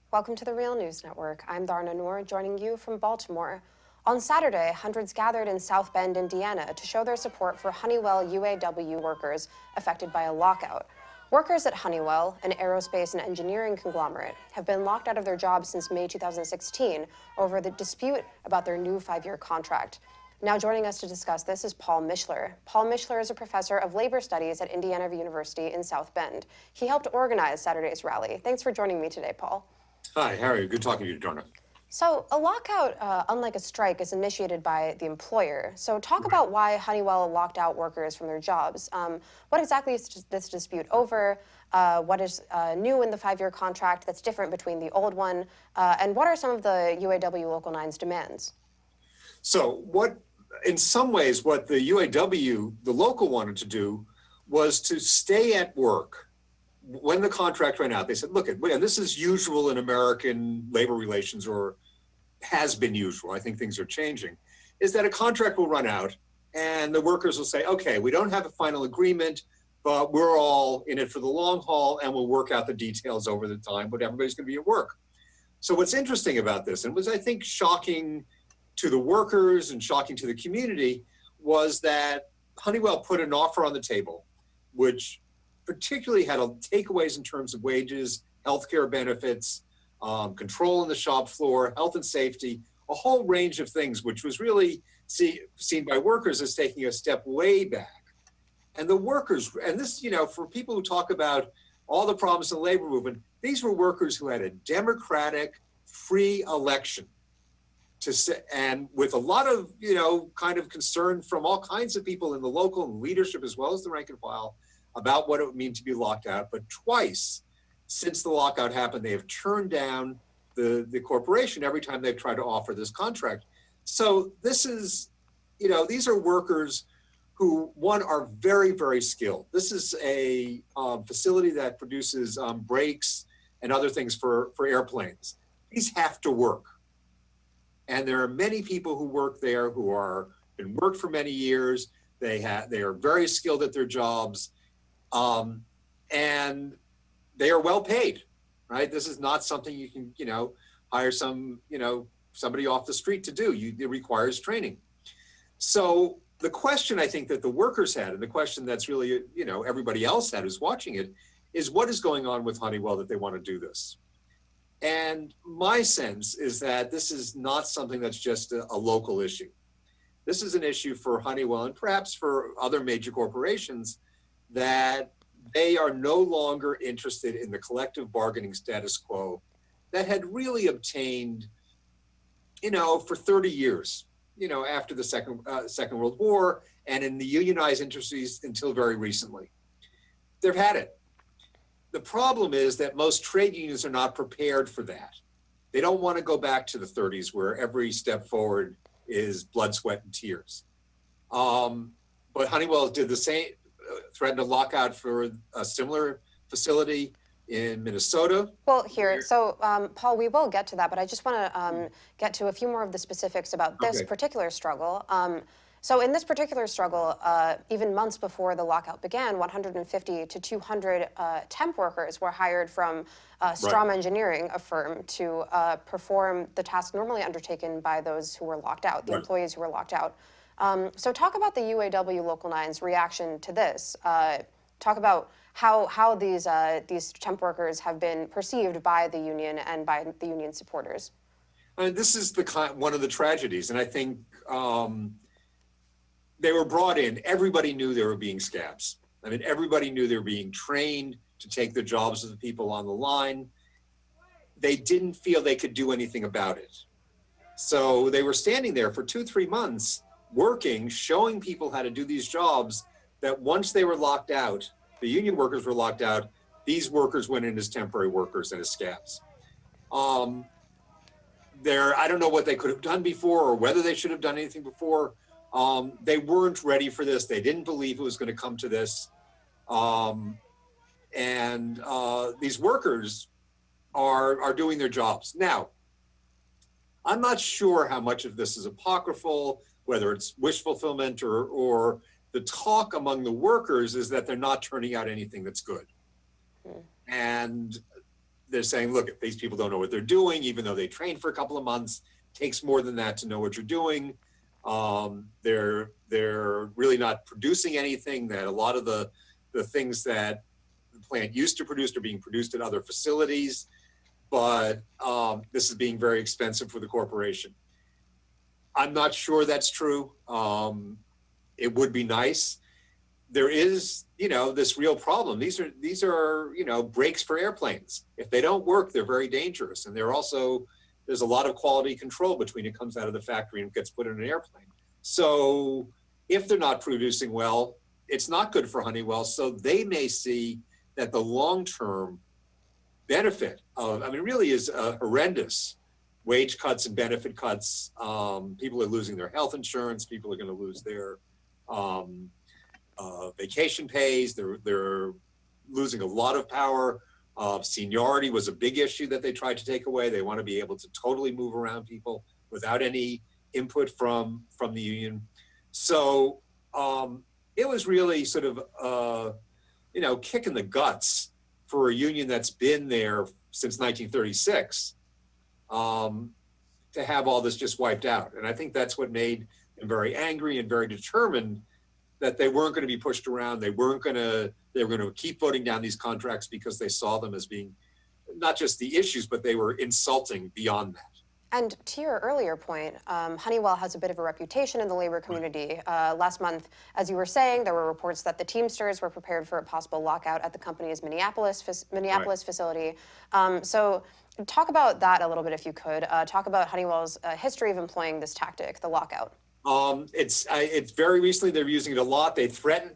Welcome to the Real News Network. I'm Dharna Noor, joining you from Baltimore. On Saturday, hundreds gathered in South Bend, Indiana, to show their support for Honeywell UAW workers affected by a lockout. Workers at Honeywell, an aerospace and engineering conglomerate, have been locked out of their jobs since May 2016 over the dispute about their new 5-year contract. Now joining us to discuss this is Paul Mishler. Paul Mishler is a professor of labor studies at Indiana University in South Bend. He helped organize Saturday's rally. Thanks for joining me today, Paul. Hi, Harry. Good talking to you, Donna. So a lockout, unlike a strike, is initiated by the employer. So talk about why Honeywell locked out workers from their jobs. What exactly is this dispute over? What is new in the 5-year contract that's different between the old one? And what are some of the UAW Local 9's demands? So in some ways, what the UAW, the local, wanted to do was to stay at work. When the contract ran out, they said, look, and this is usual in American labor relations, or has been usual, I think things are changing, is that a contract will run out and the workers will say, okay, we don't have a final agreement, but we're all in it for the long haul and we'll work out the details over the time, but everybody's going to be at work. So what's interesting about this, and was I think shocking to the workers and shocking to the community, was that Honeywell put an offer on the table, which particularly had takeaways in terms of wages, healthcare benefits, control on the shop floor, health and safety, a whole range of things, which was really seen by workers as taking a step way back. And the workers, and this, for people who talk about all the problems in the labor movement, these were workers who had a democratic, free election and with a lot of, kind of concern from all kinds of people in the local and leadership, as well as the rank and file, about what it would mean to be locked out. But twice since the lockout happened, they have turned down the corporation every time they've tried to offer this contract. So this is, these are workers who, one, are very, very skilled. This is a facility that produces brakes and other things for airplanes. These have to work. And there are many people who work there who been worked for many years. They are very skilled at their jobs. And they are well paid, right? This is not something you can, hire somebody off the street to do. It requires training. So the question I think that the workers had, and the question that's really, everybody else had who's watching it, is what is going on with Honeywell that they want to do this? And my sense is that this is not something that's just a local issue. This is an issue for Honeywell and perhaps for other major corporations, that they are no longer interested in the collective bargaining status quo that had really obtained, for 30 years, after the Second World War, and in the unionized industries until very recently. They've had it. The problem is that most trade unions are not prepared for that. They don't want to go back to the 30s where every step forward is blood, sweat, and tears. But Honeywell did the same, threatened a lockout for a similar facility in Minnesota. Well, Paul, we will get to that, but I just want to get to a few more of the specifics about this particular struggle. So in this particular struggle, even months before the lockout began, 150 to 200 temp workers were hired from Strom Engineering, a firm, to perform the task normally undertaken by those who were locked out, the employees who were locked out. So talk about the UAW Local 9's reaction to this. Talk about how these temp workers have been perceived by the union and by the union supporters. This is one of the tragedies, and I think they were brought in. Everybody knew they were being scabs. I mean, everybody knew they were being trained to take the jobs of the people on the line. They didn't feel they could do anything about it. So they were standing there for 2-3 months, working, showing people how to do these jobs, that once they were locked out, the union workers were locked out, these workers went in as temporary workers and as scabs. I don't know what they could have done before or whether they should have done anything before. They weren't ready for this. They didn't believe it was going to come to this. These workers are doing their jobs. Now, I'm not sure how much of this is apocryphal, whether it's wish fulfillment or the talk among the workers is that they're not turning out anything that's good. And they're saying, look, if these people don't know what they're doing, even though they trained for a couple of months, it takes more than that to know what you're doing. They're really not producing anything. That a lot of the things that the plant used to produce are being produced at other facilities, but this is being very expensive for the corporation. I'm not sure that's true. It would be nice. There is, this real problem. These are, brakes for airplanes. If they don't work, they're very dangerous. And there's a lot of quality control between it comes out of the factory and gets put in an airplane. So if they're not producing well, it's not good for Honeywell. So they may see that the long-term benefit of, really is horrendous. Wage cuts and benefit cuts. People are losing their health insurance. People are going to lose their vacation pays. They're losing a lot of power. Seniority was a big issue that they tried to take away. They want to be able to totally move around people without any input from the union. So it was really sort of, kick in the guts for a union that's been there since 1936 to have all this just wiped out. And I think that's what made them very angry and very determined that they weren't going to be pushed around. They were going to keep voting down these contracts because they saw them as being not just the issues, but they were insulting beyond that. And to your earlier point, Honeywell has a bit of a reputation in the labor community. Last month, as you were saying, there were reports that the Teamsters were prepared for a possible lockout at the company's Minneapolis facility. So talk about that a little bit, if you could. Talk about Honeywell's history of employing this tactic, the lockout. It's very recently, they're using it a lot. They threaten,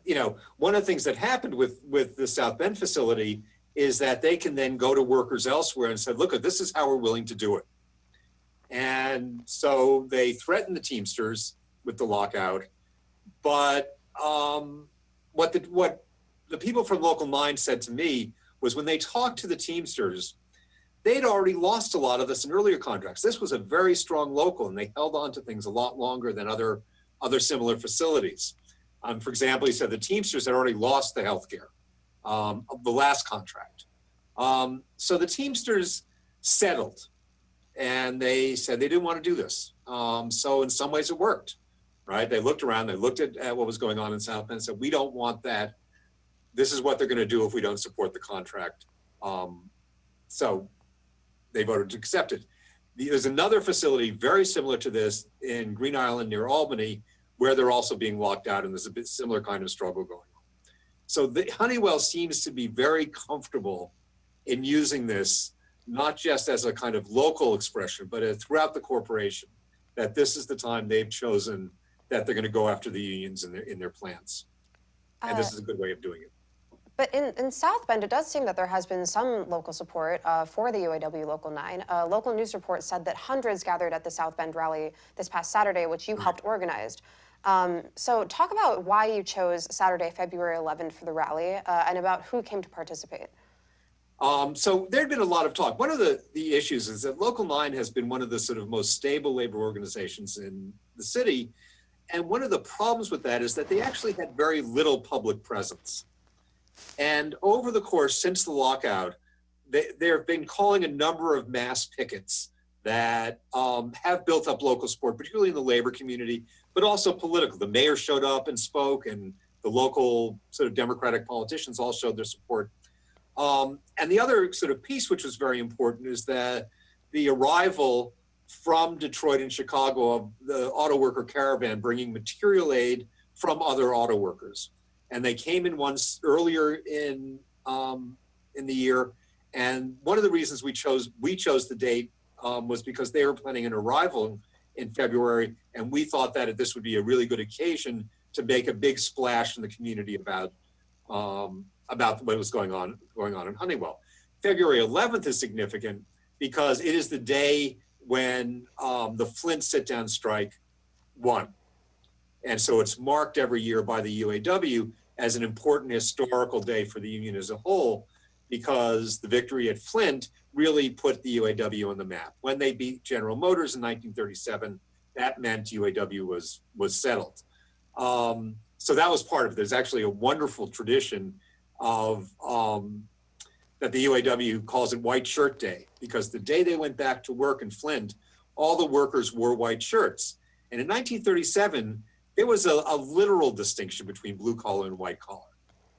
one of the things that happened with the South Bend facility is that they can then go to workers elsewhere and say, look, this is how we're willing to do it. And so they threatened the Teamsters with the lockout. But what the people from Local 9 said to me was when they talked to the Teamsters, they'd already lost a lot of this in earlier contracts. This was a very strong local, and they held on to things a lot longer than other similar facilities. For example, he said the Teamsters had already lost the healthcare of the last contract. So the Teamsters settled, and they said they didn't want to do this. So in some ways it worked, right? They looked around, they looked at what was going on in South Bend and said, we don't want that. This is what they're going to do if we don't support the contract. So they voted to accept it. There's another facility very similar to this in Green Island near Albany, where they're also being locked out, and there's a bit similar kind of struggle going on. So Honeywell seems to be very comfortable in using this, not just as a kind of local expression, but throughout the corporation, that this is the time they've chosen that they're going to go after the unions in their plants. And this is a good way of doing it. But in South Bend, it does seem that there has been some local support for the UAW Local 9. A local news report said that hundreds gathered at the South Bend rally this past Saturday, which you helped organize. So talk about why you chose Saturday, February 11th for the rally, and about who came to participate. So there'd been a lot of talk. One of the issues is that Local 9 has been one of the sort of most stable labor organizations in the city. And one of the problems with that is that they actually had very little public presence. And over the course, since the lockout, they've been calling a number of mass pickets that have built up local support, particularly in the labor community, but also political. The mayor showed up and spoke, and the local sort of Democratic politicians all showed their support. And the other sort of piece, which was very important, is that the arrival from Detroit and Chicago of the auto worker caravan bringing material aid from other auto workers. And they came in once earlier in the year. And one of the reasons we chose the date was because they were planning an arrival in February. And we thought that this would be a really good occasion to make a big splash in the community about what was going on in Honeywell. February 11th is significant because it is the day when the Flint sit-down strike won. And so it's marked every year by the UAW as an important historical day for the union as a whole, because the victory at Flint really put the UAW on the map. When they beat General Motors in 1937, that meant UAW was settled. So that was part of it. There's actually a wonderful tradition of that the UAW calls it White Shirt Day, because the day they went back to work in Flint, all the workers wore white shirts. And in 1937, there was a literal distinction between blue collar and white collar.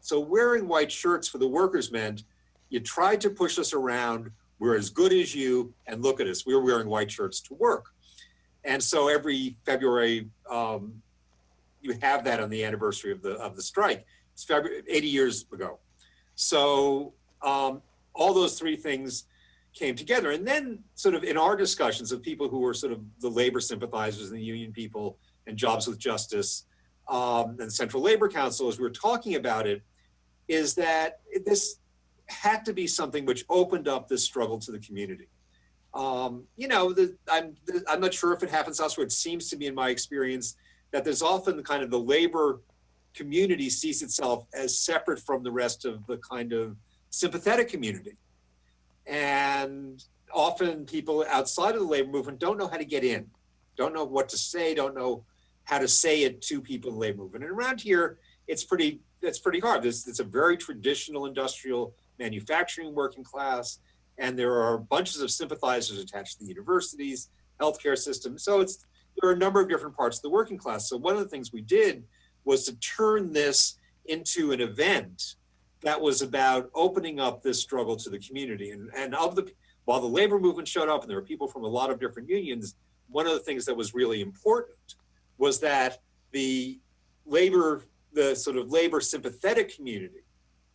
So wearing white shirts for the workers meant you tried to push us around, we're as good as you, and look at us, we're wearing white shirts to work. And so every February, you have that on the anniversary of the strike. It's February, 80 years ago. So all those three things came together. And then sort of in our discussions of people who were sort of the labor sympathizers and the union people and Jobs with Justice and Central Labor Council, as we were talking about it, is that this had to be something which opened up this struggle to the community. You know, I'm not sure if it happens elsewhere. It seems to be, in my experience, that there's often kind of the labor community sees itself as separate from the rest of the kind of sympathetic community. And often people outside of the labor movement don't know how to get in, don't know what to say, don't know how to say it to people in the labor movement. And around here, it's pretty hard. It's a very traditional industrial manufacturing working class, and there are bunches of sympathizers attached to the universities, healthcare system. So there are a number of different parts of the working class. So one of the things we did was to turn this into an event that was about opening up this struggle to the community. And while the labor movement showed up and there were people from a lot of different unions, one of the things that was really important was that the sort of labor sympathetic community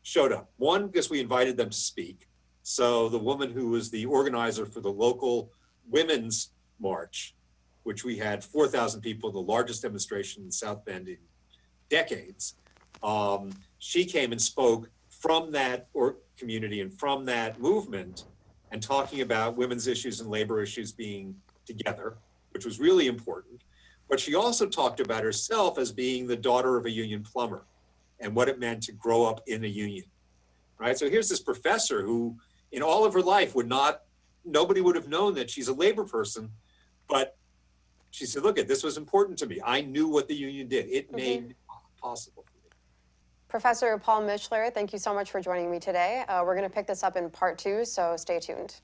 showed up. One, because we invited them to speak. So the woman who was the organizer for the local women's march, which we had 4,000 people, the largest demonstration in South Bend in decades, she came and spoke from that community and from that movement, and talking about women's issues and labor issues being together, which was really important. But she also talked about herself as being the daughter of a union plumber and what it meant to grow up in a union, right? So here's this professor who in all of her life nobody would have known that she's a labor person, but she said, look, this was important to me. I knew what the union did. It made it possible for me. Professor Paul Mishler, thank you so much for joining me today. We're going to pick this up in part 2, so stay tuned.